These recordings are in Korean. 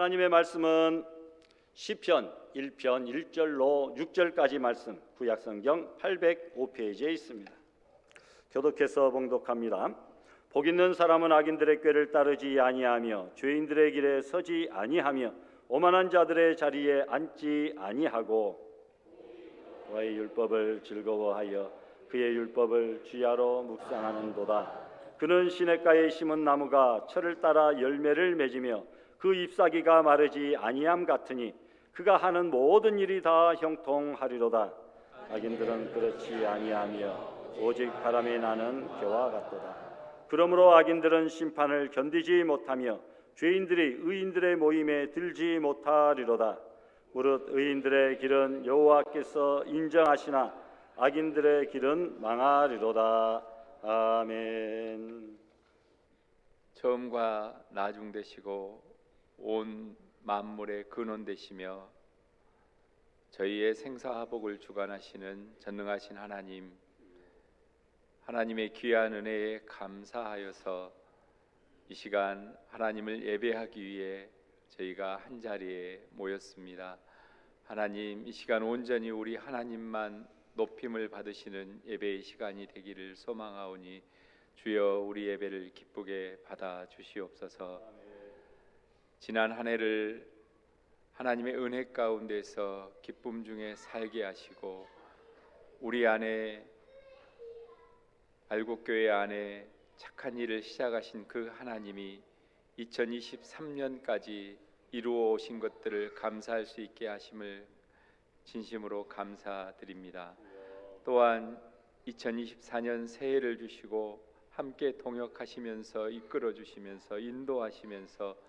하나님의 말씀은 시편 1편 1절로 6절까지 말씀, 구약성경 805페이지에 있습니다. 교독해서 봉독합니다. 복 있는 사람은 악인들의 꾀를 따르지 아니하며 죄인들의 길에 서지 아니하며 오만한 자들의 자리에 앉지 아니하고 그의 율법을 즐거워하여 그의 율법을 주야로 묵상하는도다. 그는 시냇가에 심은 나무가 철을 따라 열매를 맺으며 그 잎사귀가 마르지 아니함 같으니 그가 하는 모든 일이 다 형통하리로다. 악인들은 그렇지 아니하며 오직 바람에 나는 겨와 같도다. 그러므로 악인들은 심판을 견디지 못하며 죄인들이 의인들의 모임에 들지 못하리로다. 무릇 의인들의 길은 여호와께서 인정하시나 악인들의 길은 망하리로다. 아멘. 처음과 나중 되시고 온 만물의 근원 되시며 저희의 생사화복을 주관하시는 전능하신 하나님, 하나님의 귀한 은혜에 감사하여서 이 시간 하나님을 예배하기 위해 저희가 한자리에 모였습니다. 하나님, 이 시간 온전히 우리 하나님만 높임을 받으시는 예배의 시간이 되기를 소망하오니 주여 우리 예배를 기쁘게 받아 주시옵소서. 지난 한 해를 하나님의 은혜 가운데서 기쁨 중에 살게 하시고 우리 안에 알곡교회 안에 착한 일을 시작하신 그 하나님이 2023년까지 이루어 오신 것들을 감사할 수 있게 하심을 진심으로 감사드립니다. 또한 2024년 새해를 주시고 함께 동역하시면서 이끌어 주시면서 인도하시면서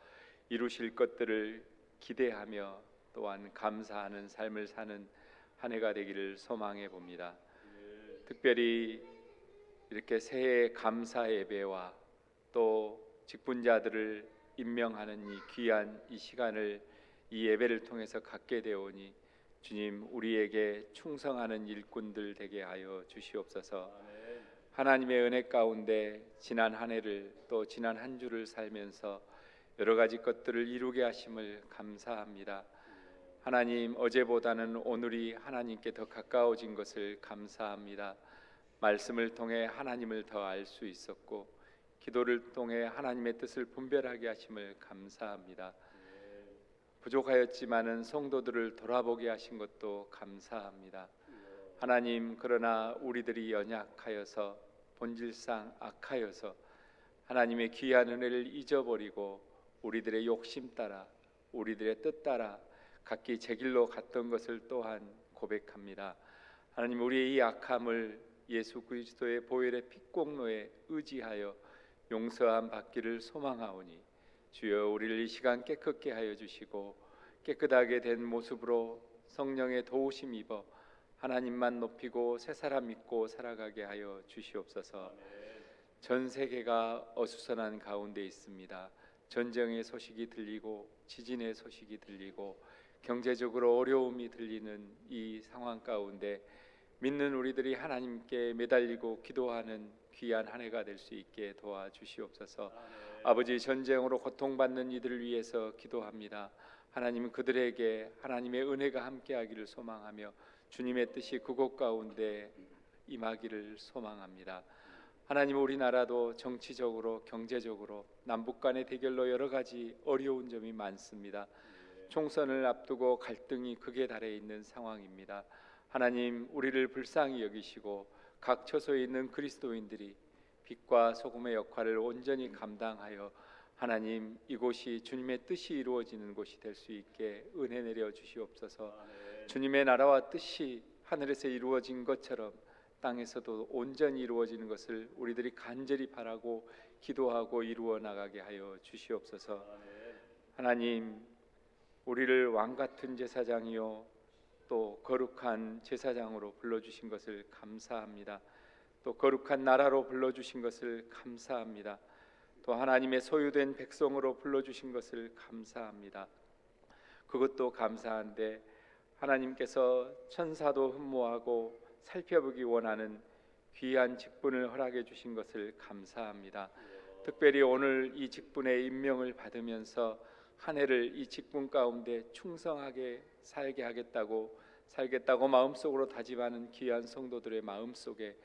이루실 것들을 기대하며 또한 감사하는 삶을 사는 한 해가 되기를 소망해 봅니다. 특별히 이렇게 새해 감사 예배와 또 직분자들을 임명하는 이 귀한 이 시간을 이 예배를 통해서 갖게 되오니 주님, 우리에게 충성하는 일꾼들 되게 하여 주시옵소서. 하나님의 은혜 가운데 지난 한 해를 또 지난 한 주를 살면서 여러 가지 것들을 이루게 하심을 감사합니다. 하나님, 어제보다는 오늘이 하나님께 더 가까워진 것을 감사합니다. 말씀을 통해 하나님을 더 알 수 있었고 기도를 통해 하나님의 뜻을 분별하게 하심을 감사합니다. 부족하였지만은 성도들을 돌아보게 하신 것도 감사합니다. 하나님, 그러나 우리들이 연약하여서 본질상 악하여서 하나님의 귀한 은혜를 잊어버리고 우리들의 욕심 따라 우리들의 뜻 따라 각기 제 길로 갔던 것을 또한 고백합니다. 하나님, 우리의 이 악함을 예수 그리스도의 보혈의 핏공로에 의지하여 용서함 받기를 소망하오니 주여 우리를 이 시간 깨끗게 하여 주시고 깨끗하게 된 모습으로 성령의 도우심 입어 하나님만 높이고 새 사람 믿고 살아가게 하여 주시옵소서. 전 세계가 어수선한 가운데 있습니다. 전쟁의 소식이 들리고 지진의 소식이 들리고 경제적으로 어려움이 들리는 이 상황 가운데 믿는 우리들이 하나님께 매달리고 기도하는 귀한 한 해가 될 수 있게 도와주시옵소서. 아버지, 전쟁으로 고통받는 이들을 위해서 기도합니다. 하나님, 그들에게 하나님의 은혜가 함께하기를 소망하며 주님의 뜻이 그곳 가운데 임하기를 소망합니다. 하나님, 우리나라도 정치적으로 경제적으로 남북 간의 대결로 여러 가지 어려운 점이 많습니다. 총선을 앞두고 갈등이 극에 달해 있는 상황입니다. 하나님, 우리를 불쌍히 여기시고 각 처소에 있는 그리스도인들이 빛과 소금의 역할을 온전히 감당하여 하나님, 이곳이 주님의 뜻이 이루어지는 곳이 될 수 있게 은혜 내려 주시옵소서. 주님의 나라와 뜻이 하늘에서 이루어진 것처럼 땅에서도 온전히 이루어지는 것을 우리들이 간절히 바라고 기도하고 이루어 나가게 하여 주시옵소서. 하나님, 우리를 왕같은 제사장이요 또 거룩한 제사장으로 불러주신 것을 감사합니다. 또 거룩한 나라로 불러주신 것을 감사합니다. 또 하나님의 소유된 백성으로 불러주신 것을 감사합니다. 그것도 감사한데 하나님께서 천사도 흠모하고 살펴보기 원하는 귀한 직분을 허락해 주신 것을 감사합니다. 특별히 오늘 이 직분의 임명을 받으면서 한 해를 이 직분 가운데 충성하게 살겠다고 마음속으로 다짐하는 귀한 성도들의 마음속에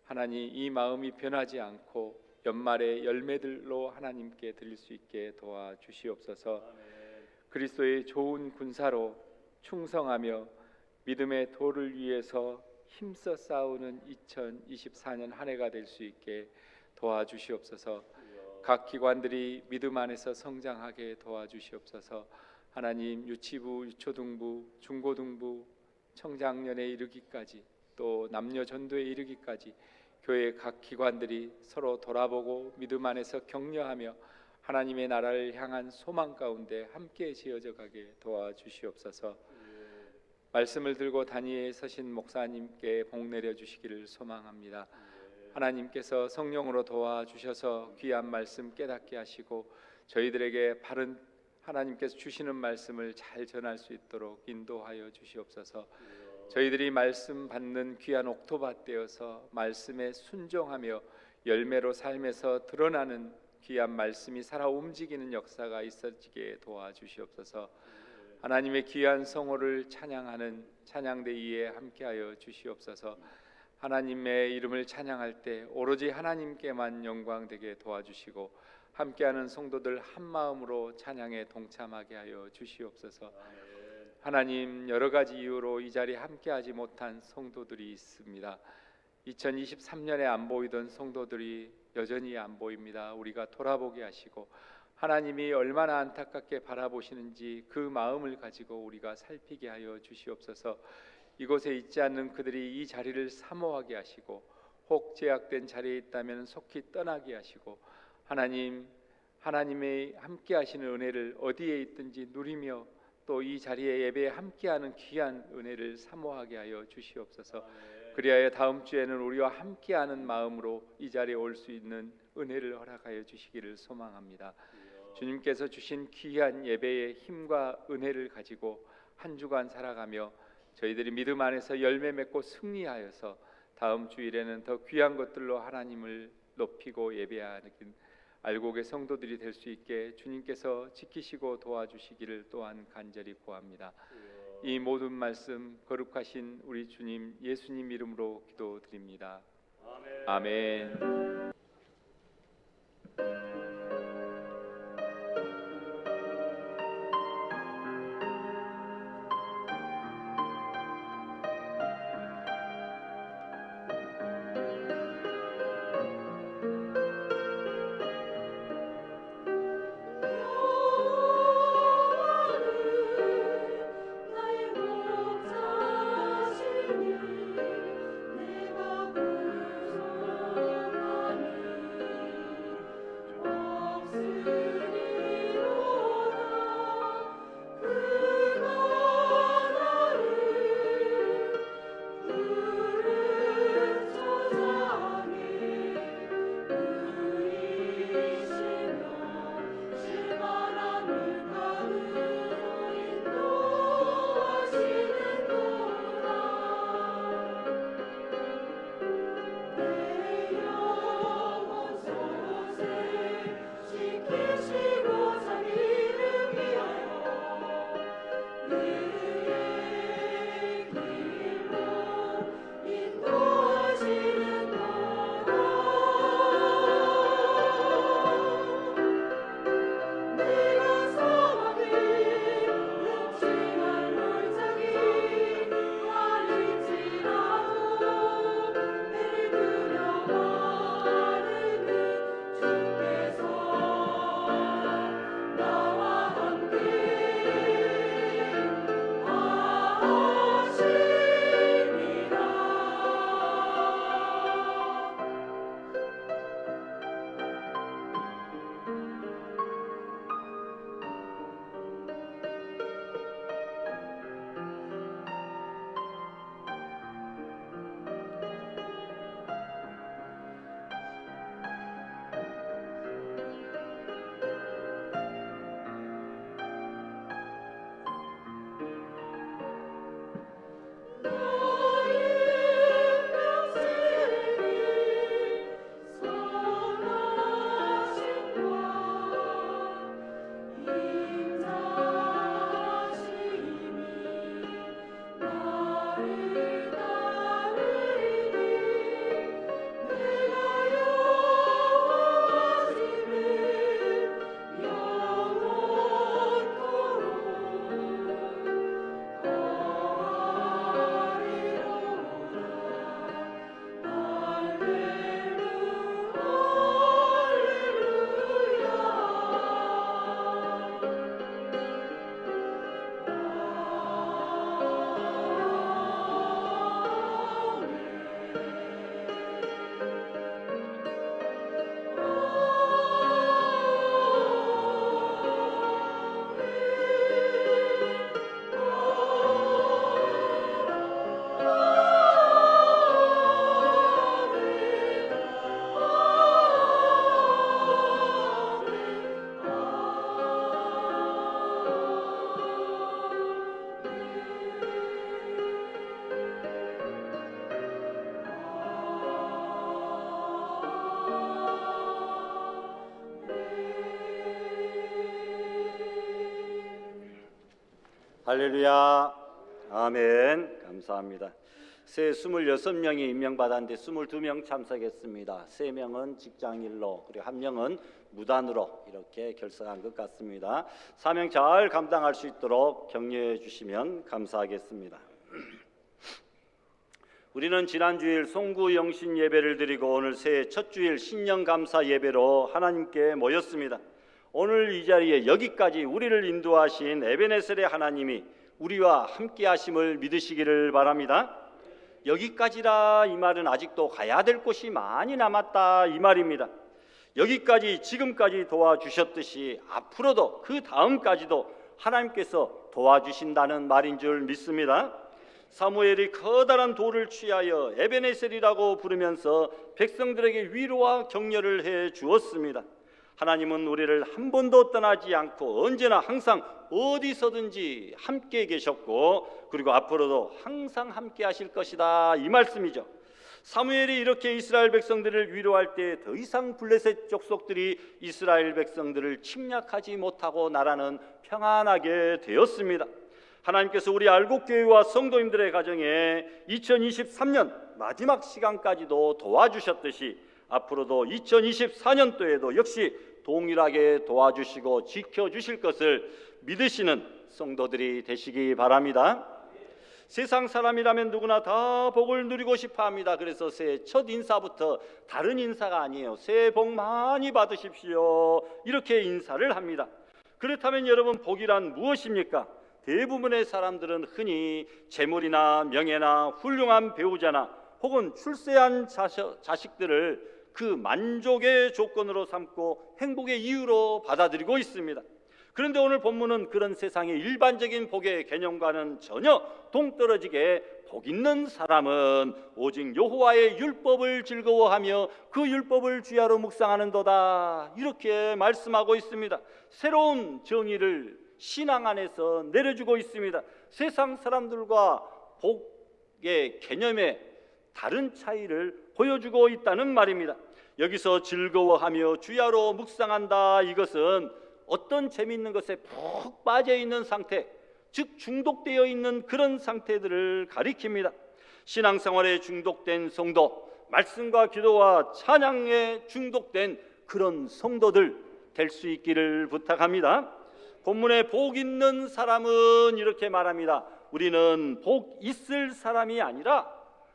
하나님 이 마음이 변하지 않고 연말의 열매들로 하나님께 드릴 수 있게 도와주시옵소서. 그리스도의 좋은 군사로 충성하며 믿음의 도를 위해서 힘써 싸우는 2024년 한 해가 될 수 있게 도와주시옵소서. 각 기관들이 믿음 안에서 성장하게 도와주시옵소서. 하나님 유치부, 유초등부, 중고등부, 청장년에 이르기까지 또 남녀 전도에 이르기까지 교회 각 기관들이 서로 돌아보고 믿음 안에서 격려하며 하나님의 나라를 향한 소망 가운데 함께 지어져 가게 도와주시옵소서. 말씀을 들고 단위에 서신 목사님께 복 내려 주시기를 소망합니다. 하나님께서 성령으로 도와주셔서 귀한 말씀 깨닫게 하시고 저희들에게 바른 하나님께서 주시는 말씀을 잘 전할 수 있도록 인도하여 주시옵소서. 저희들이 말씀 받는 귀한 옥토밭 되어서 말씀에 순종하며 열매로 삶에서 드러나는 귀한 말씀이 살아 움직이는 역사가 있어지게 도와주시옵소서. 하나님의 귀한 성호를 찬양하는 찬양대 위에 함께하여 주시옵소서. 하나님의 이름을 찬양할 때 오로지 하나님께만 영광되게 도와주시고 함께하는 성도들 한 마음으로 찬양에 동참하게 하여 주시옵소서. 하나님 여러 가지 이유로 이 자리에 함께하지 못한 성도들이 있습니다. 2023년에 안 보이던 성도들이 여전히 안 보입니다. 우리가 돌아보게 하시고 하나님이 얼마나 안타깝게 바라보시는지 그 마음을 가지고 우리가 살피게 하여 주시옵소서. 이곳에 있지 않는 그들이 이 자리를 사모하게 하시고 혹 제약된 자리에 있다면 속히 떠나게 하시고 하나님의 함께 하시는 은혜를 어디에 있든지 누리며 또 이 자리에 예배에 함께하는 귀한 은혜를 사모하게 하여 주시옵소서. 그리하여 다음 주에는 우리와 함께하는 마음으로 이 자리에 올 수 있는 은혜를 허락하여 주시기를 소망합니다. 주님께서 주신 귀한 예배의 힘과 은혜를 가지고 한 주간 살아가며 저희들이 믿음 안에서 열매 맺고 승리하여서 다음 주일에는 더 귀한 것들로 하나님을 높이고 예배하는 알곡의 성도들이 될 수 있게 주님께서 지키시고 도와주시기를 또한 간절히 구합니다. 이 모든 말씀 거룩하신 우리 주님 예수님 이름으로 기도드립니다. 아멘. 할렐루야. 아멘. 감사합니다. 새 26명이 임명받았는데 22명 참석했습니다. 3명은 직장일로 그리고 1명은 무단으로 이렇게 결석한 것 같습니다. 사명 잘 감당할 수 있도록 격려해 주시면 감사하겠습니다. 우리는 지난 주일 송구 영신 예배를 드리고 오늘 새해 첫 주일 신년 감사 예배로 하나님께 모였습니다. 오늘 이 자리에 여기까지 우리를 인도하신 에베네셀의 하나님이 우리와 함께 하심을 믿으시기를 바랍니다. 여기까지라 이 말은 아직도 가야 될 곳이 많이 남았다 이 말입니다. 여기까지 지금까지 도와주셨듯이 앞으로도 그 다음까지도 하나님께서 도와주신다는 말인 줄 믿습니다. 사무엘이 커다란 돌을 취하여 에베네셀이라고 부르면서 백성들에게 위로와 격려를 해 주었습니다. 하나님은 우리를 한 번도 떠나지 않고 언제나 항상 어디서든지 함께 계셨고 그리고 앞으로도 항상 함께 하실 것이다 이 말씀이죠. 사무엘이 이렇게 이스라엘 백성들을 위로할 때 더 이상 블레셋 족속들이 이스라엘 백성들을 침략하지 못하고 나라는 평안하게 되었습니다. 하나님께서 우리 알곡교회와 성도님들의 가정에 2023년 마지막 시간까지도 도와주셨듯이 앞으로도 2024년도에도 역시 동일하게 도와주시고 지켜주실 것을 믿으시는 성도들이 되시기 바랍니다. 세상 사람이라면 누구나 다 복을 누리고 싶어 합니다. 그래서 새해 첫 인사부터 다른 인사가 아니에요. 새해 복 많이 받으십시오 이렇게 인사를 합니다. 그렇다면 여러분, 복이란 무엇입니까? 대부분의 사람들은 흔히 재물이나 명예나 훌륭한 배우자나 혹은 출세한 자식들을 그 만족의 조건으로 삼고 행복의 이유로 받아들이고 있습니다. 그런데 오늘 본문은 그런 세상의 일반적인 복의 개념과는 전혀 동떨어지게 복 있는 사람은 오직 여호와의 율법을 즐거워하며 그 율법을 주야로 묵상하는도다 이렇게 말씀하고 있습니다. 새로운 정의를 신앙 안에서 내려주고 있습니다. 세상 사람들과 복의 개념에 다른 차이를 보여주고 있다는 말입니다. 여기서 즐거워하며 주야로 묵상한다 이것은 어떤 재미있는 것에 푹 빠져 있는 상태, 즉 중독되어 있는 그런 상태들을 가리킵니다. 신앙생활에 중독된 성도, 말씀과 기도와 찬양에 중독된 그런 성도들 될 수 있기를 부탁합니다. 본문에 복 있는 사람은 이렇게 말합니다. 우리는 복 있을 사람이 아니라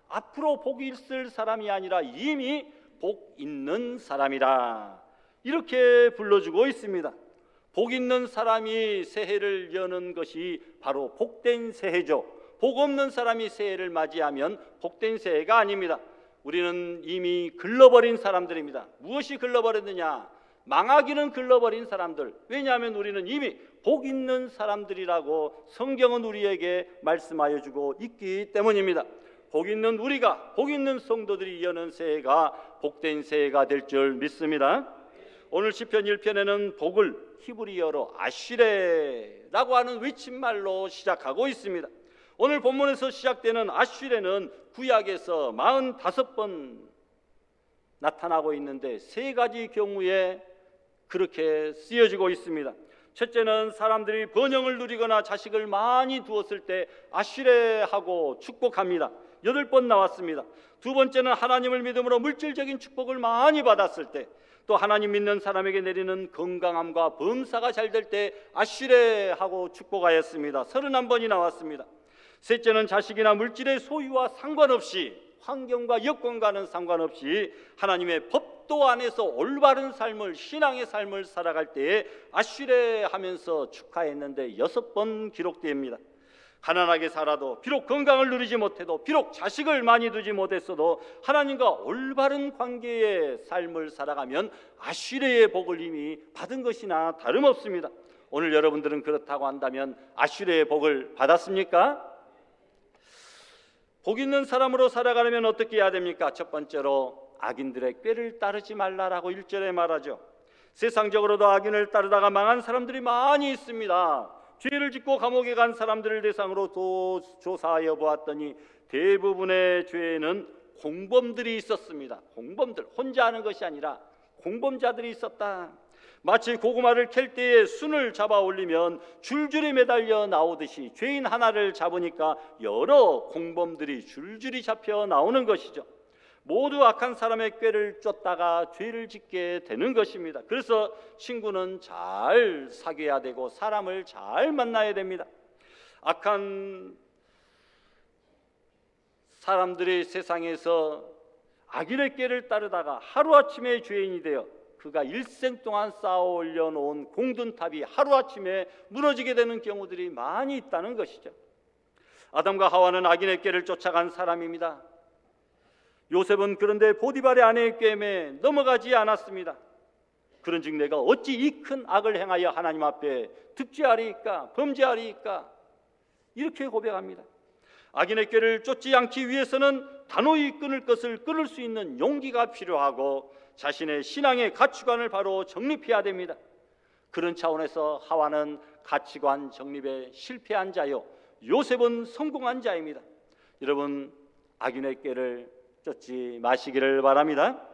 앞으로 복 있을 사람이 아니라 이미 복 있는 사람이라 이렇게 불러주고 있습니다. 복 있는 사람이 새해를 여는 것이 바로 복된 새해죠. 복 없는 사람이 새해를 맞이하면 복된 새해가 아닙니다. 우리는 이미 글러버린 사람들입니다. 무엇이 글러버렸느냐? 망하기는 글러버린 사람들. 왜냐하면 우리는 이미 복 있는 사람들이라고 성경은 우리에게 말씀하여 주고 있기 때문입니다. 복 있는 우리가, 복 있는 성도들이 여는 새해가 복된 새해가 될 줄 믿습니다. 오늘 시편 1편에는 복을 히브리어로 아쉬레라고 하는 외침말로 시작하고 있습니다. 오늘 본문에서 시작되는 아쉬레는 구약에서 45번 나타나고 있는데 세 가지 경우에 그렇게 쓰여지고 있습니다. 첫째는 사람들이 번영을 누리거나 자식을 많이 두었을 때 아쉬레하고 축복합니다. 8번 나왔습니다. 두 번째는 하나님을 믿음으로 물질적인 축복을 많이 받았을 때, 또 하나님 믿는 사람에게 내리는 건강함과 범사가 잘 될 때 아쉬레하고 축복하였습니다. 31번이 나왔습니다. 셋째는 자식이나 물질의 소유와 상관없이, 환경과 여건과는 상관없이 하나님의 법도 안에서 올바른 삶을, 신앙의 삶을 살아갈 때에 아쉬레 하면서 축하했는데 6번 기록됩니다. 가난하게 살아도, 비록 건강을 누리지 못해도, 비록 자식을 많이 두지 못했어도 하나님과 올바른 관계의 삶을 살아가면 아쉬레의 복을 이미 받은 것이나 다름없습니다. 오늘 여러분들은 그렇다고 한다면 아쉬레의 복을 받았습니까? 복 있는 사람으로 살아가려면 어떻게 해야 됩니까? 첫 번째로 악인들의 꾀를 따르지 말라라고 1절에 말하죠. 세상적으로도 악인을 따르다가 망한 사람들이 많이 있습니다. 죄를 짓고 감옥에 간 사람들을 대상으로 조사하여 보았더니 대부분의 죄에는 공범들이 있었습니다. 공범들, 혼자 하는 것이 아니라 공범자들이 있었다. 마치 고구마를 캘 때에 순을 잡아 올리면 줄줄이 매달려 나오듯이 죄인 하나를 잡으니까 여러 공범들이 줄줄이 잡혀 나오는 것이죠. 모두 악한 사람의 꾀를 쫓다가 죄를 짓게 되는 것입니다. 그래서 친구는 잘 사귀어야 되고 사람을 잘 만나야 됩니다. 악한 사람들이 세상에서 악인의 꾀를 따르다가 하루아침에 죄인이 되어 그가 일생 동안 쌓아 올려놓은 공든탑이 하루아침에 무너지게 되는 경우들이 많이 있다는 것이죠. 아담과 하와는 악인의 꾀를 쫓아간 사람입니다. 요셉은 그런데 보디발의 아내의 꾀에 넘어가지 않았습니다. 그런즉 내가 어찌 이 큰 악을 행하여 하나님 앞에 득죄하리이까 범죄하리이까 이렇게 고백합니다. 악인의 꾀를 쫓지 않기 위해서는 단호히 끊을 것을 끊을 수 있는 용기가 필요하고 자신의 신앙의 가치관을 바로 정립해야 됩니다. 그런 차원에서 하와는 가치관 정립에 실패한 자요, 요셉은 성공한 자입니다. 여러분, 악인의 꾀를 쫓지 마시기를 바랍니다.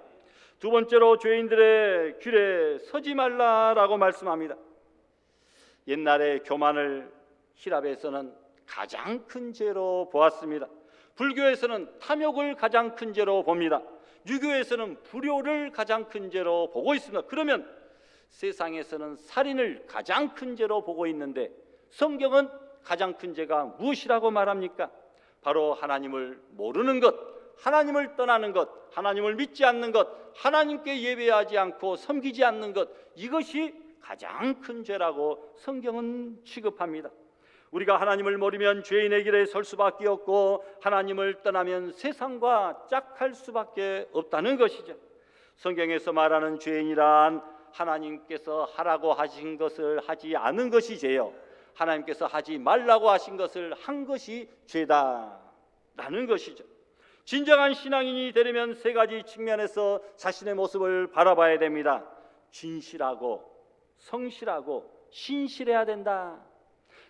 두 번째로 죄인들의 길에 서지 말라라고 말씀합니다. 옛날에 교만을 히랍에서는 가장 큰 죄로 보았습니다. 불교에서는 탐욕을 가장 큰 죄로 봅니다. 유교에서는 불효를 가장 큰 죄로 보고 있습니다. 그러면 세상에서는 살인을 가장 큰 죄로 보고 있는데 성경은 가장 큰 죄가 무엇이라고 말합니까? 바로 하나님을 모르는 것, 하나님을 떠나는 것, 하나님을 믿지 않는 것, 하나님께 예배하지 않고 섬기지 않는 것, 이것이 가장 큰 죄라고 성경은 취급합니다. 우리가 하나님을 모르면 죄인의 길에 설 수밖에 없고 하나님을 떠나면 세상과 짝할 수밖에 없다는 것이죠. 성경에서 말하는 죄인이란 하나님께서 하라고 하신 것을 하지 않은 것이 죄요, 하나님께서 하지 말라고 하신 것을 한 것이 죄다라는 것이죠. 진정한 신앙인이 되려면 세 가지 측면에서 자신의 모습을 바라봐야 됩니다. 진실하고 성실하고 신실해야 된다.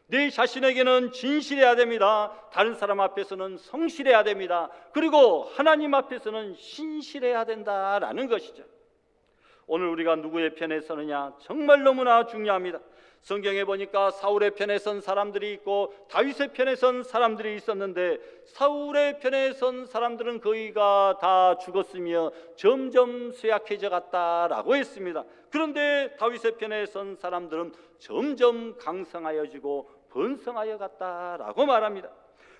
내 자신에게는 진실해야 됩니다. 다른 사람 앞에서는 성실해야 됩니다. 그리고 하나님 앞에서는 신실해야 된다라는 것이죠. 오늘 우리가 누구의 편에 서느냐 정말 너무나 중요합니다. 성경에 보니까 사울의 편에 선 사람들이 있고 다윗의 편에 선 사람들이 있었는데 사울의 편에 선 사람들은 거의가 다 죽었으며 점점 쇠약해져 갔다라고 했습니다. 그런데 다윗의 편에 선 사람들은 점점 강성하여지고 번성하여 갔다라고 말합니다.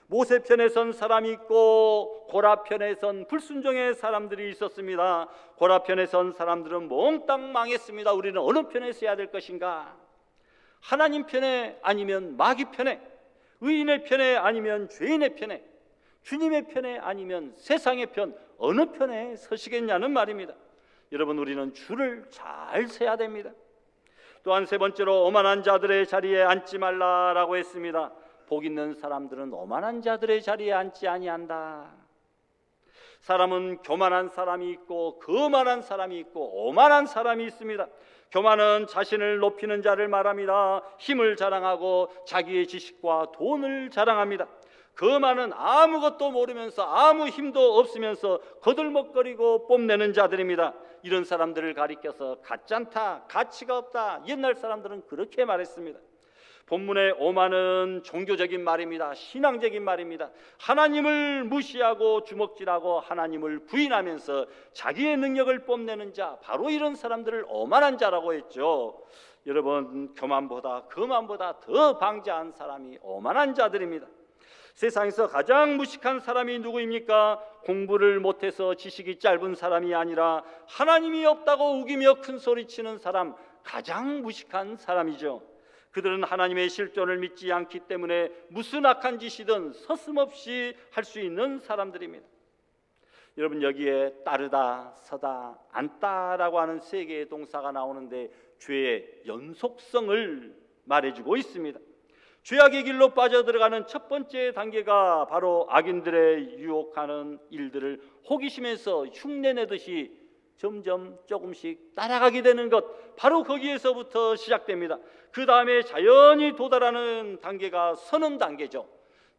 모세 편에 선 사람이 있고 고라 편에 선 불순종의 사람들이 있었습니다. 고라 편에 선 사람들은 몽땅 망했습니다. 우리는 어느 편에 서야 될 것인가? 하나님 편에 아니면 마귀 편에, 의인의 편에 아니면 죄인의 편에, 주님의 편에 아니면 세상의 편, 어느 편에 서시겠냐는 말입니다. 여러분, 우리는 줄을 잘 세야 됩니다. 또한 세 번째로 오만한 자들의 자리에 앉지 말라라고 했습니다. 복 있는 사람들은 오만한 자들의 자리에 앉지 아니한다. 사람은 교만한 사람이 있고 거만한 사람이 있고 오만한 사람이 있습니다. 교만은 자신을 높이는 자를 말합니다. 힘을 자랑하고 자기의 지식과 돈을 자랑합니다. 거만은 아무것도 모르면서 아무 힘도 없으면서 거들먹거리고 뽐내는 자들입니다. 이런 사람들을 가리켜서 가짜다, 가치가 없다, 옛날 사람들은 그렇게 말했습니다. 본문의 오만은 종교적인 말입니다. 신앙적인 말입니다. 하나님을 무시하고 주먹질하고 하나님을 부인하면서 자기의 능력을 뽐내는 자, 바로 이런 사람들을 오만한 자라고 했죠. 여러분, 교만보다 거만보다 더 방자한 사람이 오만한 자들입니다. 세상에서 가장 무식한 사람이 누구입니까? 공부를 못해서 지식이 짧은 사람이 아니라 하나님이 없다고 우기며 큰 소리치는 사람, 가장 무식한 사람이죠. 그들은 하나님의 실존을 믿지 않기 때문에 무슨 악한 짓이든 서슴없이 할 수 있는 사람들입니다. 여러분, 여기에 따르다, 서다, 앉다라고 하는 세 개의 동사가 나오는데 죄의 연속성을 말해주고 있습니다. 죄악의 길로 빠져들어가는 첫 번째 단계가 바로 악인들의 유혹하는 일들을 호기심에서 흉내내듯이 점점 조금씩 따라가게 되는 것, 바로 거기에서부터 시작됩니다. 그 다음에 자연히 도달하는 단계가 서는 단계죠.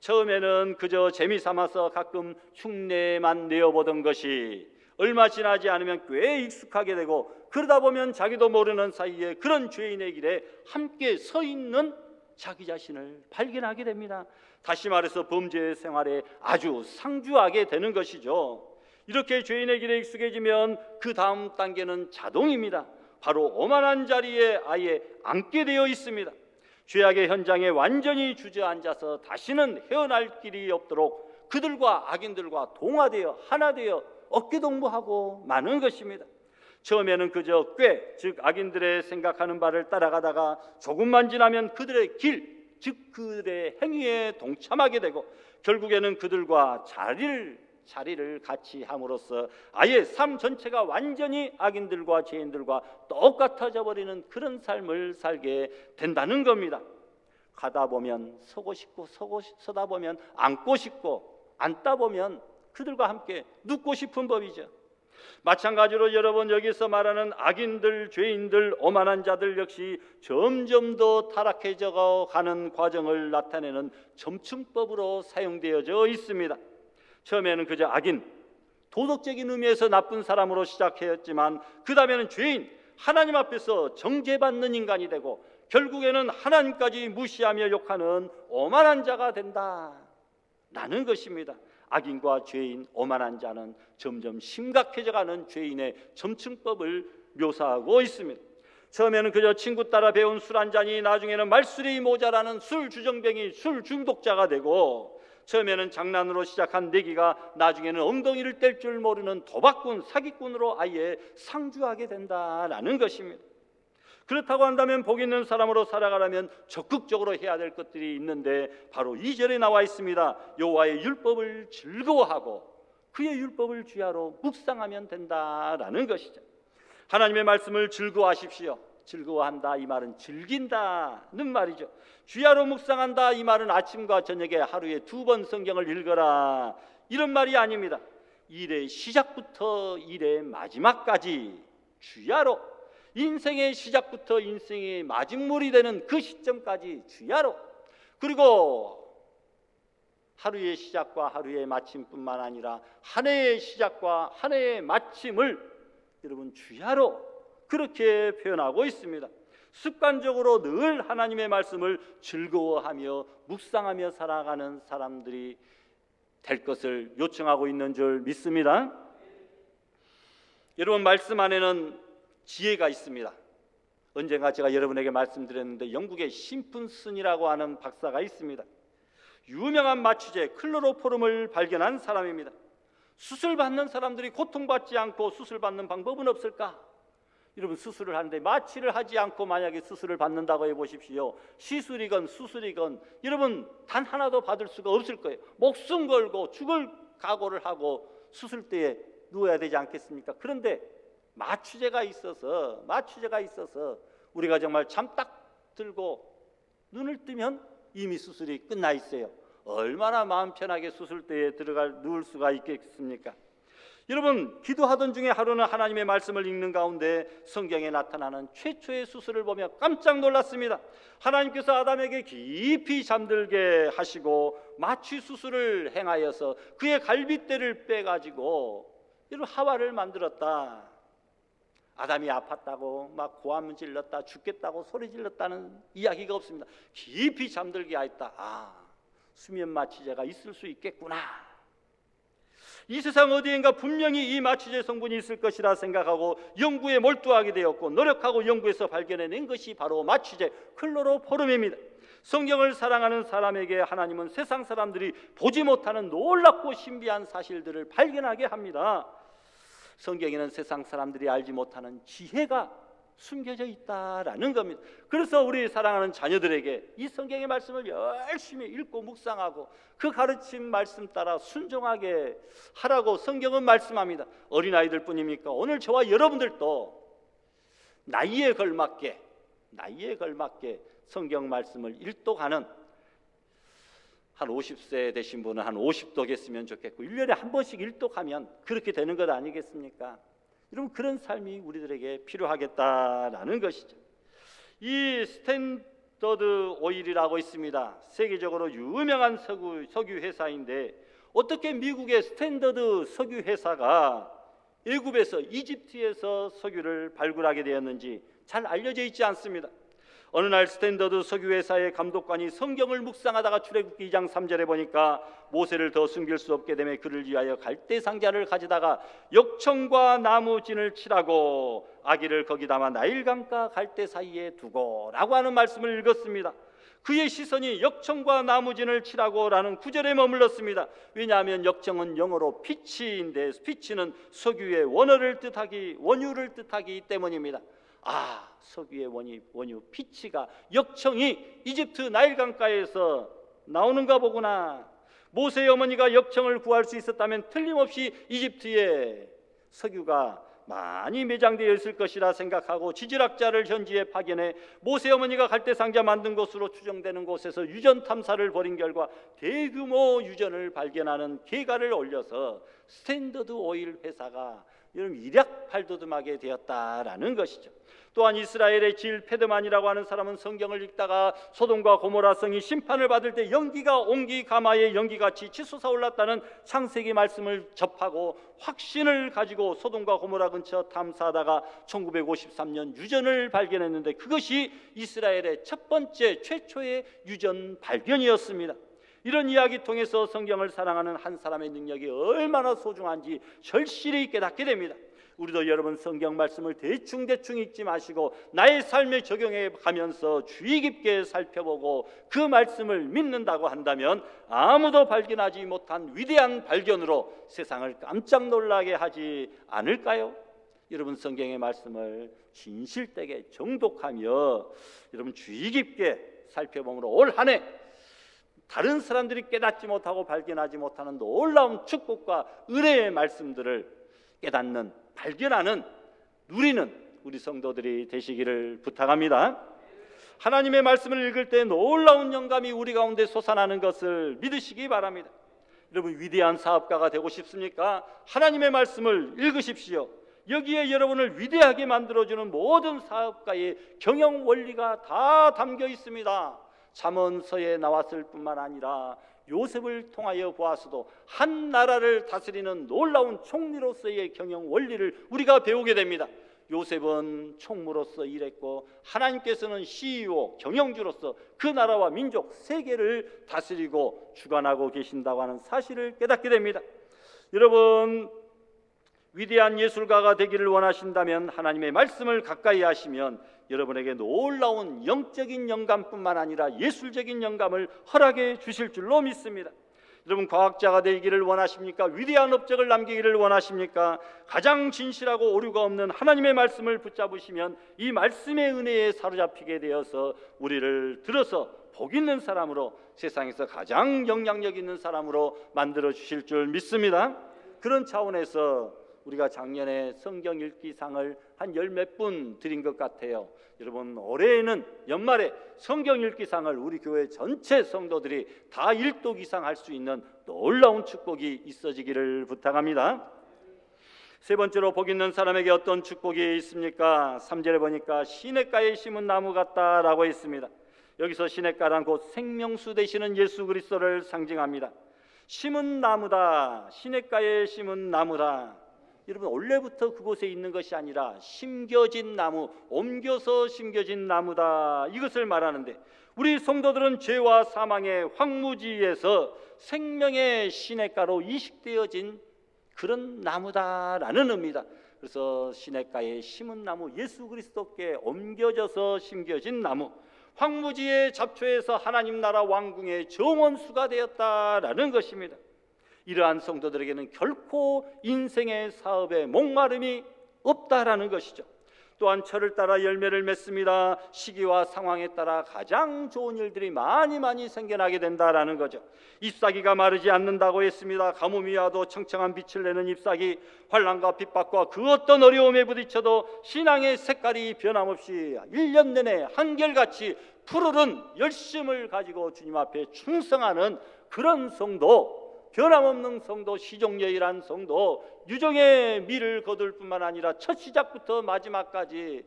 처음에는 그저 재미삼아서 가끔 흉내만 내어보던 것이 얼마 지나지 않으면 꽤 익숙하게 되고, 그러다 보면 자기도 모르는 사이에 그런 죄인의 길에 함께 서 있는 자기 자신을 발견하게 됩니다. 다시 말해서 범죄 생활에 아주 상주하게 되는 것이죠. 이렇게 죄인의 길에 익숙해지면 그 다음 단계는 자동입니다. 바로 오만한 자리에 아예 앉게 되어 있습니다. 죄악의 현장에 완전히 주저앉아서 다시는 헤어날 길이 없도록 그들과 악인들과 동화되어 하나 되어 어깨동무하고 마는 것입니다. 처음에는 그저 꽤, 즉 악인들의 생각하는 바를 따라가다가 조금만 지나면 그들의 길, 즉 그들의 행위에 동참하게 되고, 결국에는 그들과 자리를 같이 함으로써 아예 삶 전체가 완전히 악인들과 죄인들과 똑같아져 버리는 그런 삶을 살게 된다는 겁니다. 가다 보면 서고 싶고, 서다 보면 앉고 싶고, 앉다 보면 그들과 함께 눕고 싶은 법이죠. 마찬가지로 여러분, 여기서 말하는 악인들, 죄인들, 오만한 자들 역시 점점 더 타락해져 가는 과정을 나타내는 점층법으로 사용되어져 있습니다. 처음에는 그저 악인, 도덕적인 의미에서 나쁜 사람으로 시작했지만 그 다음에는 죄인, 하나님 앞에서 정죄받는 인간이 되고, 결국에는 하나님까지 무시하며 욕하는 오만한 자가 된다라는 것입니다. 악인과 죄인, 오만한 자는 점점 심각해져가는 죄인의 점층법을 묘사하고 있습니다. 처음에는 그저 친구 따라 배운 술 한 잔이 나중에는 말술이 모자라는 술 주정뱅이, 술 중독자가 되고, 처음에는 장난으로 시작한 내기가 나중에는 엉덩이를 뗄 줄 모르는 도박꾼, 사기꾼으로 아예 상주하게 된다라는 것입니다. 그렇다고 한다면 복 있는 사람으로 살아가려면 적극적으로 해야 될 것들이 있는데, 바로 2절에 나와 있습니다. 여호와의 율법을 즐거워하고 그의 율법을 주야로 묵상하면 된다라는 것이죠. 하나님의 말씀을 즐거워하십시오. 즐거워한다, 이 말은 즐긴다는 말이죠. 주야로 묵상한다, 이 말은 아침과 저녁에 하루에 2번 성경을 읽어라, 이런 말이 아닙니다. 일의 시작부터 일의 마지막까지 주야로, 인생의 시작부터 인생의 마지막이 되는 그 시점까지 주야로, 그리고 하루의 시작과 하루의 마침뿐만 아니라 한 해의 시작과 한 해의 마침을 여러분 주야로 그렇게 표현하고 있습니다. 습관적으로 늘 하나님의 말씀을 즐거워하며 묵상하며 살아가는 사람들이 될 것을 요청하고 있는 줄 믿습니다. 여러분, 말씀 안에는 지혜가 있습니다. 언젠가 제가 여러분에게 말씀드렸는데, 영국의 심픈슨이라고 하는 박사가 있습니다. 유명한 마취제 클로로포름을 발견한 사람입니다. 수술받는 사람들이 고통받지 않고 수술받는 방법은 없을까? 여러분, 수술을 하는데 마취를 하지 않고 만약에 수술을 받는다고 해보십시오. 시술이건 수술이건 여러분 단 하나도 받을 수가 없을 거예요. 목숨 걸고 죽을 각오를 하고 수술대에 누워야 되지 않겠습니까? 그런데 마취제가 있어서 우리가 정말 잠 딱 들고 눈을 뜨면 이미 수술이 끝나 있어요. 얼마나 마음 편하게 수술대에 누울 수가 있겠습니까? 여러분, 기도하던 중에 하루는 하나님의 말씀을 읽는 가운데 성경에 나타나는 최초의 수술을 보며 깜짝 놀랐습니다. 하나님께서 아담에게 깊이 잠들게 하시고 마취 수술을 행하여서 그의 갈빗대를 빼가지고 여러분 하와를 만들었다. 아담이 아팠다고 막 고함 질렀다, 죽겠다고 소리 질렀다는 이야기가 없습니다. 깊이 잠들게 하였다. 수면 마취제가 있을 수 있겠구나. 이 세상 어디엔가 분명히 이 마취제 성분이 있을 것이라 생각하고 연구에 몰두하게 되었고, 노력하고 연구해서 발견해낸 것이 바로 마취제 클로로포름입니다. 성경을 사랑하는 사람에게 하나님은 세상 사람들이 보지 못하는 놀랍고 신비한 사실들을 발견하게 합니다. 성경에는 세상 사람들이 알지 못하는 지혜가 숨겨져 있다라는 겁니다. 그래서 우리 사랑하는 자녀들에게 이 성경의 말씀을 열심히 읽고 묵상하고 그 가르침 말씀 따라 순종하게 하라고 성경은 말씀합니다. 어린아이들 뿐입니까? 오늘 저와 여러분들도 나이에 걸맞게 성경 말씀을 일독하는, 한 50세 되신 분은 한 50독 했으면 좋겠고 1년에 한 번씩 일독하면 그렇게 되는 것 아니겠습니까? 여러분, 그런 삶이 우리들에게 필요하겠다라는 것이죠. 이 스탠더드 오일이라고 있습니다. 세계적으로 유명한 석유 회사인데 어떻게 미국의 스탠더드 석유 회사가 애굽에서 이집트에서 석유를 발굴하게 되었는지 잘 알려져 있지 않습니다. 어느 날 스탠더드 석유회사의 감독관이 성경을 묵상하다가 출애굽기 2장 3절에 보니까 모세를 더 숨길 수 없게 되며 그를 위하여 갈대 상자를 가져다가 역청과 나무진을 칠하고 아기를 거기 담아 나일강과 갈대 사이에 두고라고 하는 말씀을 읽었습니다. 그의 시선이 역청과 나무진을 칠하고라는 구절에 머물렀습니다. 왜냐하면 역청은 영어로 피치인데 피치는 석유의 원유를 뜻하기 때문입니다. 석유의 원유 피치가 역청이 이집트 나일강가에서 나오는가 보구나. 모세의 어머니가 역청을 구할 수 있었다면 틀림없이 이집트에 석유가 많이 매장되어 있을 것이라 생각하고 지질학자를 현지에 파견해 모세 어머니가 갈대상자 만든 곳으로 추정되는 곳에서 유전 탐사를 벌인 결과 대규모 유전을 발견하는 계가를 올려서 스탠더드 오일 회사가 일약 팔도듬하게 되었다라는 것이죠. 또한 이스라엘의 질 페드만이라고 하는 사람은 성경을 읽다가 소돔과 고모라 성이 심판을 받을 때 연기가 옹기 가마의 연기같이 치솟아 올랐다는 창세기 말씀을 접하고 확신을 가지고 소돔과 고모라 근처 탐사하다가 1953년 유전을 발견했는데 그것이 이스라엘의 첫 번째 최초의 유전 발견이었습니다. 이런 이야기 통해서 성경을 사랑하는 한 사람의 능력이 얼마나 소중한지 절실히 깨닫게 됩니다. 우리도 여러분 성경 말씀을 대충 읽지 마시고 나의 삶에 적용해 가면서 주의 깊게 살펴보고 그 말씀을 믿는다고 한다면 아무도 발견하지 못한 위대한 발견으로 세상을 깜짝 놀라게 하지 않을까요? 여러분 성경의 말씀을 진실되게 정독하며 여러분 주의 깊게 살펴봄으로 올 한 해 다른 사람들이 깨닫지 못하고 발견하지 못하는 놀라운 축복과 은혜의 말씀들을 깨닫는, 발견하는, 누리는 우리 성도들이 되시기를 부탁합니다. 하나님의 말씀을 읽을 때 놀라운 영감이 우리 가운데 솟아나는 것을 믿으시기 바랍니다. 여러분 위대한 사업가가 되고 싶습니까? 하나님의 말씀을 읽으십시오. 여기에 여러분을 위대하게 만들어주는 모든 사업가의 경영 원리가 다 담겨 있습니다. 잠언서에 나왔을 뿐만 아니라 요셉을 통하여 보아서도 한 나라를 다스리는 놀라운 총리로서의 경영 원리를 우리가 배우게 됩니다. 요셉은 총무로서 일했고 하나님께서는 CEO, 경영주로서 그 나라와 민족, 세계를 다스리고 주관하고 계신다고 하는 사실을 깨닫게 됩니다. 여러분 위대한 예술가가 되기를 원하신다면 하나님의 말씀을 가까이 하시면 여러분에게 놀라운 영적인 영감뿐만 아니라 예술적인 영감을 허락해 주실 줄로 믿습니다. 여러분 과학자가 되기를 원하십니까? 위대한 업적을 남기기를 원하십니까? 가장 진실하고 오류가 없는 하나님의 말씀을 붙잡으시면 이 말씀의 은혜에 사로잡히게 되어서 우리를 들어서 복 있는 사람으로 세상에서 가장 영향력 있는 사람으로 만들어 주실 줄 믿습니다. 그런 차원에서 우리가 작년에 성경 읽기상을 한 열 몇 분 드린 것 같아요. 여러분 올해에는 연말에 성경 읽기상을 우리 교회 전체 성도들이 다 일독 이상 할 수 있는 놀라운 축복이 있어지기를 부탁합니다. 세 번째로 복 있는 사람에게 어떤 축복이 있습니까? 3절에 보니까 시냇가에 심은 나무 같다라고 했습니다. 여기서 시냇가란 곧 생명수 되시는 예수 그리스도를 상징합니다. 심은 나무다, 시냇가에 심은 나무다. 여러분 원래부터 그곳에 있는 것이 아니라 심겨진 나무, 옮겨서 심겨진 나무다, 이것을 말하는데 우리 성도들은 죄와 사망의 황무지에서 생명의 시냇가로 이식되어진 그런 나무다라는 의미다. 그래서 시냇가에 심은 나무, 예수 그리스도께 옮겨져서 심겨진 나무, 황무지의 잡초에서 하나님 나라 왕궁의 정원수가 되었다라는 것입니다. 이러한 성도들에게는 결코 인생의 사업에 목마름이 없다라는 것이죠. 또한 철을 따라 열매를 맺습니다. 시기와 상황에 따라 가장 좋은 일들이 많이 생겨나게 된다라는 거죠. 잎사귀가 마르지 않는다고 했습니다. 가뭄이 와도 청청한 빛을 내는 잎사귀, 환난과 핍박과 그 어떤 어려움에 부딪혀도 신앙의 색깔이 변함없이 1년 내내 한결같이 푸르른 열심을 가지고 주님 앞에 충성하는 그런 성도, 변함없는 성도, 시종여일한 성도, 유종의 미를 거둘 뿐만 아니라 첫 시작부터 마지막까지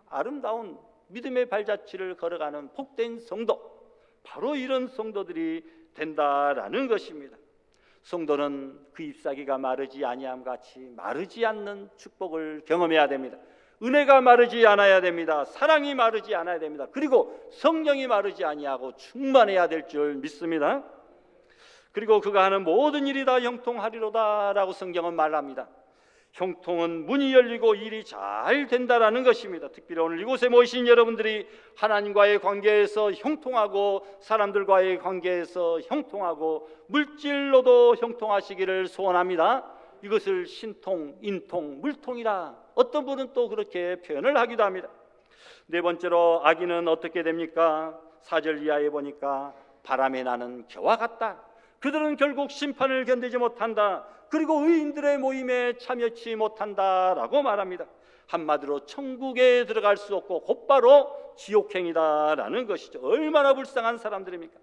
아름다운 믿음의 발자취를 걸어가는 복된 성도, 바로 이런 성도들이 된다라는 것입니다. 성도는 그 잎사귀가 마르지 아니함 같이 마르지 않는 축복을 경험해야 됩니다. 은혜가 마르지 않아야 됩니다. 사랑이 마르지 않아야 됩니다. 그리고 성령이 마르지 아니하고 충만해야 될 줄 믿습니다. 그리고 그가 하는 모든 일이 다 형통하리로다 라고 성경은 말합니다. 형통은 문이 열리고 일이 잘 된다라는 것입니다. 특별히 오늘 이곳에 모이신 여러분들이 하나님과의 관계에서 형통하고 사람들과의 관계에서 형통하고 물질로도 형통하시기를 소원합니다. 이것을 신통, 인통, 물통이라 어떤 분은 또 그렇게 표현을 하기도 합니다. 네 번째로 악인은 어떻게 됩니까? 4절 이하에 보니까 바람에 나는 겨와 같다. 그들은 결국 심판을 견디지 못한다. 그리고 의인들의 모임에 참여치 못한다라고 말합니다. 한마디로 천국에 들어갈 수 없고 곧바로 지옥행이다라는 것이죠. 얼마나 불쌍한 사람들입니까?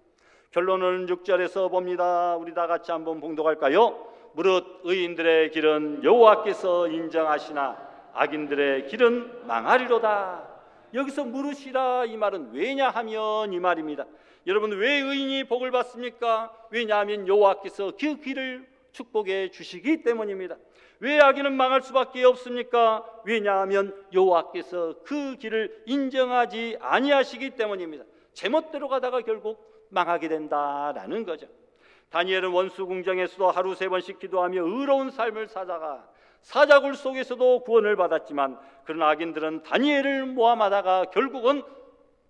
결론은 6절에서 봅니다. 우리 다 같이 한번 봉독할까요? 무릇 의인들의 길은 여호와께서 인정하시나 악인들의 길은 망하리로다. 여기서 무릇이라 이 말은 왜냐하면 이 말입니다. 여러분, 왜 의인이 복을 받습니까? 왜냐하면 여호와께서 그 길을 축복해 주시기 때문입니다. 왜 악인은 망할 수밖에 없습니까? 왜냐하면 여호와께서 그 길을 인정하지 아니하시기 때문입니다. 제멋대로 가다가 결국 망하게 된다라는 거죠. 다니엘은 원수 궁정에서도 하루 3번씩 기도하며 의로운 삶을 살다가 사자굴 속에서도 구원을 받았지만 그런 악인들은 다니엘을 모함하다가 결국은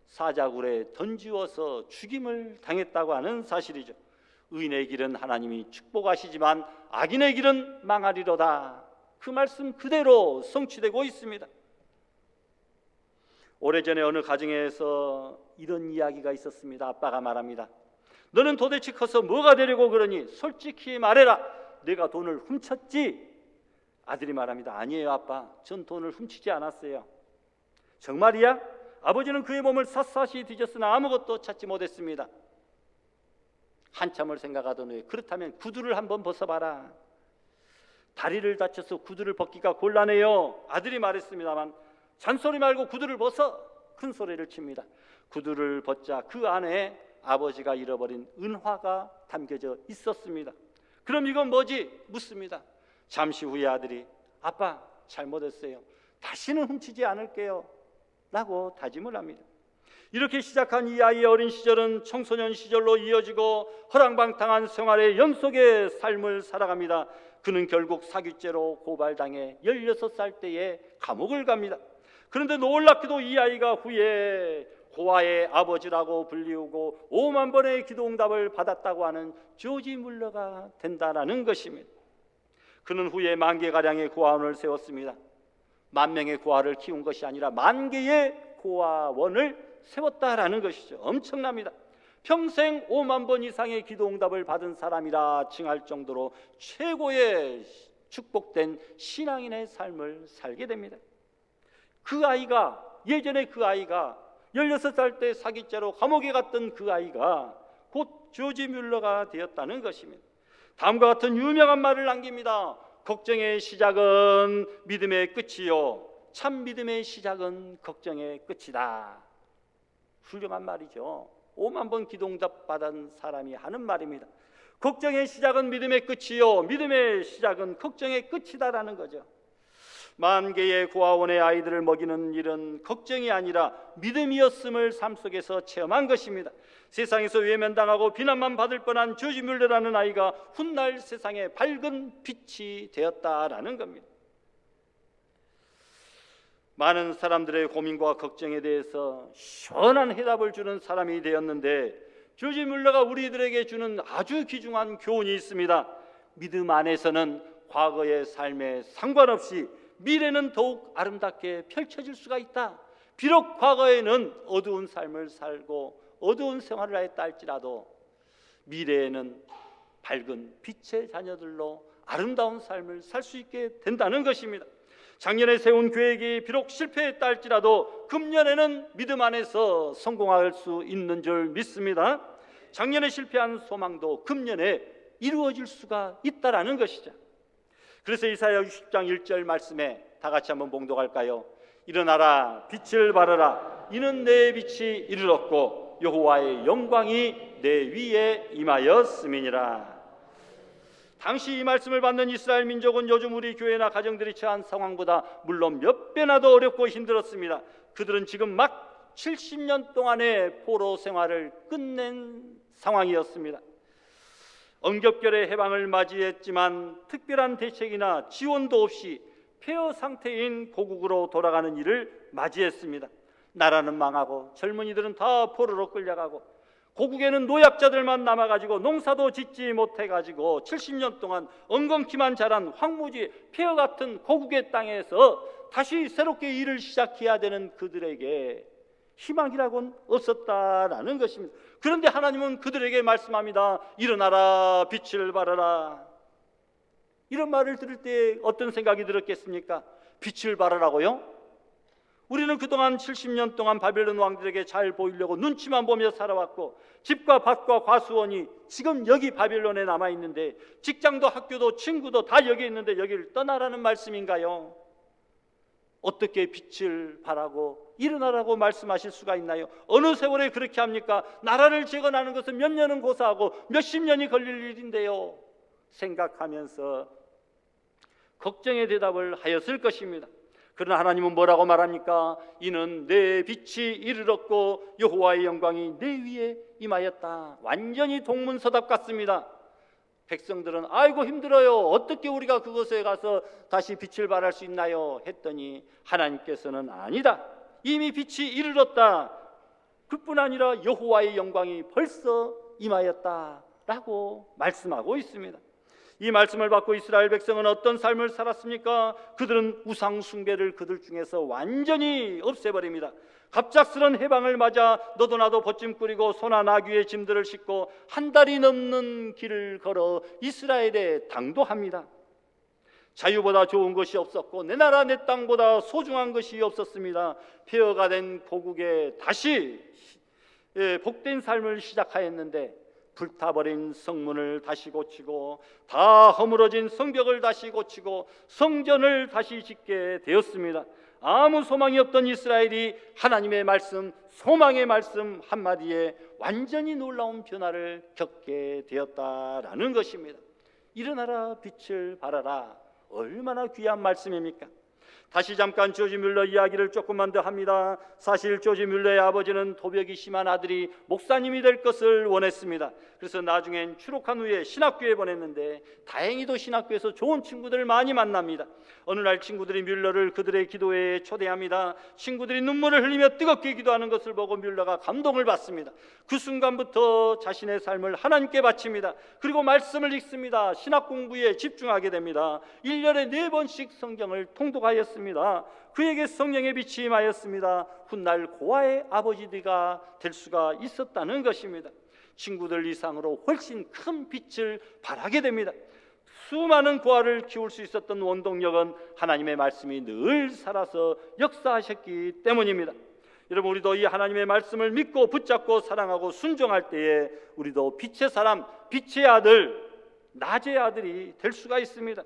사자굴에 던지워서 죽임을 당했다고 하는 사실이죠. 의인의 길은 하나님이 축복하시지만 악인의 길은 망하리로다. 그 말씀 그대로 성취되고 있습니다. 오래전에 어느 가정에서 이런 이야기가 있었습니다. 아빠가 말합니다. 너는 도대체 커서 뭐가 되려고 그러니? 솔직히 말해라. 내가 돈을 훔쳤지? 아들이 말합니다. 아니에요 아빠, 전 돈을 훔치지 않았어요. 정말이야? 아버지는 그의 몸을 샅샅이 뒤졌으나 아무것도 찾지 못했습니다. 한참을 생각하던 후에 그렇다면 구두를 한번 벗어봐라. 다리를 다쳐서 구두를 벗기가 곤란해요. 아들이 말했습니다만 잔소리 말고 구두를 벗어. 큰 소리를 칩니다. 구두를 벗자 그 안에 아버지가 잃어버린 은화가 담겨져 있었습니다. 그럼 이건 뭐지? 묻습니다. 잠시 후에 아들이 아빠 잘못했어요. 다시는 훔치지 않을게요 라고 다짐을 합니다. 이렇게 시작한 이 아이의 어린 시절은 청소년 시절로 이어지고 허랑방탕한 생활의 연속의 삶을 살아갑니다. 그는 결국 사기죄로 고발당해 16살 때에 감옥을 갑니다. 그런데 놀랍게도 이 아이가 후에 고아의 아버지라고 불리우고 5만 번의 기도응답을 받았다고 하는 조지 물러가 된다라는 것입니다. 그는 후에 10,000개가량의 고아원을 세웠습니다. 10,000명의 고아를 키운 것이 아니라 10,000개의 고아원을 세웠다라는 것이죠. 엄청납니다. 평생 5만 번 이상의 기도응답을 받은 사람이라 칭할 정도로 최고의 축복된 신앙인의 삶을 살게 됩니다. 그 아이가 예전에 그 아이가 16살 때 사기죄로 감옥에 갔던 그 아이가 곧 조지 뮬러가 되었다는 것입니다. 다음과 같은 유명한 말을 남깁니다. 걱정의 시작은 믿음의 끝이요 참 믿음의 시작은 걱정의 끝이다. 훌륭한 말이죠. 5만 번 기도응답 받은 사람이 하는 말입니다. 걱정의 시작은 믿음의 끝이요 믿음의 시작은 걱정의 끝이다라는 거죠. 10,000개의 고아원의 아이들을 먹이는 일은 걱정이 아니라 믿음이었음을 삶 속에서 체험한 것입니다. 세상에서 외면당하고 비난만 받을 뻔한 조지 뮬러라는 아이가 훗날 세상의 밝은 빛이 되었다라는 겁니다. 많은 사람들의 고민과 걱정에 대해서 시원한 해답을 주는 사람이 되었는데 조지 뮬러가 우리들에게 주는 아주 귀중한 교훈이 있습니다. 믿음 안에서는 과거의 삶에 상관없이 미래는 더욱 아름답게 펼쳐질 수가 있다. 비록 과거에는 어두운 삶을 살고 어두운 생활을 하였다 할지라도 미래에는 밝은 빛의 자녀들로 아름다운 삶을 살 수 있게 된다는 것입니다. 작년에 세운 계획이 비록 실패했다 할지라도 금년에는 믿음 안에서 성공할 수 있는 줄 믿습니다. 작년에 실패한 소망도 금년에 이루어질 수가 있다라는 것이죠. 그래서 이사야 60장 1절 말씀에 다 같이 한번 봉독할까요? 일어나라 빛을 발하라 이는 내 빛이 이르렀고 여호와의 영광이 내 위에 임하였음이니라. 당시 이 말씀을 받는 이스라엘 민족은 요즘 우리 교회나 가정들이 처한 상황보다 물론 몇 배나 더 어렵고 힘들었습니다. 그들은 지금 막 70년 동안의 포로 생활을 끝낸 상황이었습니다. 엄격결의 해방을 맞이했지만 특별한 대책이나 지원도 없이 폐허 상태인 고국으로 돌아가는 일을 맞이했습니다. 나라는 망하고 젊은이들은 다 포로로 끌려가고 고국에는 노약자들만 남아가지고 농사도 짓지 못해가지고 70년 동안 엉겅퀴만 자란 황무지 폐허 같은 고국의 땅에서 다시 새롭게 일을 시작해야 되는 그들에게 희망이라고는 없었다라는 것입니다. 그런데 하나님은 그들에게 말씀합니다. 일어나라, 빛을 발하라. 이런 말을 들을 때 어떤 생각이 들었겠습니까? 빛을 발하라고요? 우리는 그동안 70년 동안 바벨론 왕들에게 잘 보이려고 눈치만 보며 살아왔고 집과 밭과 과수원이 지금 여기 바벨론에 남아있는데 직장도 학교도 친구도 다 여기 있는데 여기를 떠나라는 말씀인가요? 어떻게 빛을 발하고 일어나라고 말씀하실 수가 있나요? 어느 세월에 그렇게 합니까? 나라를 재건하는 것은 몇 년은 고사하고 몇십 년이 걸릴 일인데요, 생각하면서 걱정의 대답을 하였을 것입니다. 그러나 하나님은 뭐라고 말합니까? 이는 내 빛이 이르렀고 여호와의 영광이 내 위에 임하였다. 완전히 동문서답 같습니다. 백성들은 아이고 힘들어요, 어떻게 우리가 그곳에 가서 다시 빛을 발할 수 있나요? 했더니 하나님께서는 아니다, 이미 빛이 이르렀다. 그뿐 아니라 여호와의 영광이 벌써 임하였다 라고 말씀하고 있습니다. 이 말씀을 받고 이스라엘 백성은 어떤 삶을 살았습니까? 그들은 우상 숭배를 그들 중에서 완전히 없애버립니다. 갑작스런 해방을 맞아 너도 나도 벗짐 꾸리고 소나 나귀의 짐들을 싣고 한 달이 넘는 길을 걸어 이스라엘에 당도합니다. 자유보다 좋은 것이 없었고 내 나라 내 땅보다 소중한 것이 없었습니다. 폐허가 된 고국에 다시 복된 삶을 시작하였는데 불타버린 성문을 다시 고치고 다 허물어진 성벽을 다시 고치고 성전을 다시 짓게 되었습니다. 아무 소망이 없던 이스라엘이 하나님의 말씀, 소망의 말씀 한마디에 완전히 놀라운 변화를 겪게 되었다라는 것입니다. 일어나라, 빛을 발하라. 얼마나 귀한 말씀입니까? 다시 잠깐 조지 뮬러 이야기를 조금만 더 합니다. 사실 조지 뮬러의 아버지는 도벽이 심한 아들이 목사님이 될 것을 원했습니다. 그래서 나중엔 추록한 후에 신학교에 보냈는데 다행히도 신학교에서 좋은 친구들을 많이 만납니다. 어느 날 친구들이 뮬러를 그들의 기도회에 초대합니다. 친구들이 눈물을 흘리며 뜨겁게 기도하는 것을 보고 뮬러가 감동을 받습니다. 그 순간부터 자신의 삶을 하나님께 바칩니다. 그리고 말씀을 읽습니다. 신학 공부에 집중하게 됩니다. 1년에 4번씩 성경을 통독하였습니다. 그에게 성령의 빛이 임하였습니다. 훗날 고아의 아버지가 될 수가 있었다는 것입니다. 친구들 이상으로 훨씬 큰 빛을 발하게 됩니다. 수많은 고아를 키울 수 있었던 원동력은 하나님의 말씀이 늘 살아서 역사하셨기 때문입니다. 여러분, 우리도 이 하나님의 말씀을 믿고 붙잡고 사랑하고 순종할 때에 우리도 빛의 사람, 빛의 아들, 낮의 아들이 될 수가 있습니다.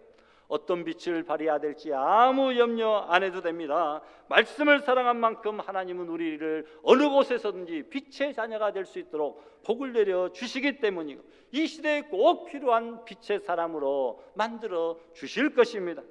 어떤 빛을 발해야 될지 아무 염려 안 해도 됩니다. 말씀을 사랑한 만큼 하나님은 우리를 어느 곳에서든지 빛의 자녀가 될 수 있도록 복을 내려 주시기 때문이고 이 시대에 꼭 필요한 빛의 사람으로 만들어 주실 것입니다.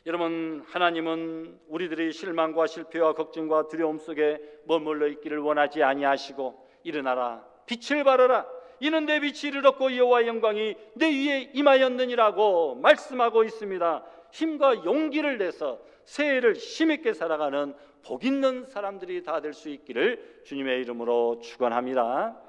여러분, 하나님은 우리들이 실망과 실패와 걱정과 두려움 속에 머물러 있기를 원하지 아니하시고 일어나라, 빛을 발하라, 이는 내 빛이 이르렀고 여호와의 영광이 내 위에 임하였느니라고 말씀하고 있습니다. 힘과 용기를 내서 새해를 힘있게 살아가는 복 있는 사람들이 다 될 수 있기를 주님의 이름으로 축원합니다.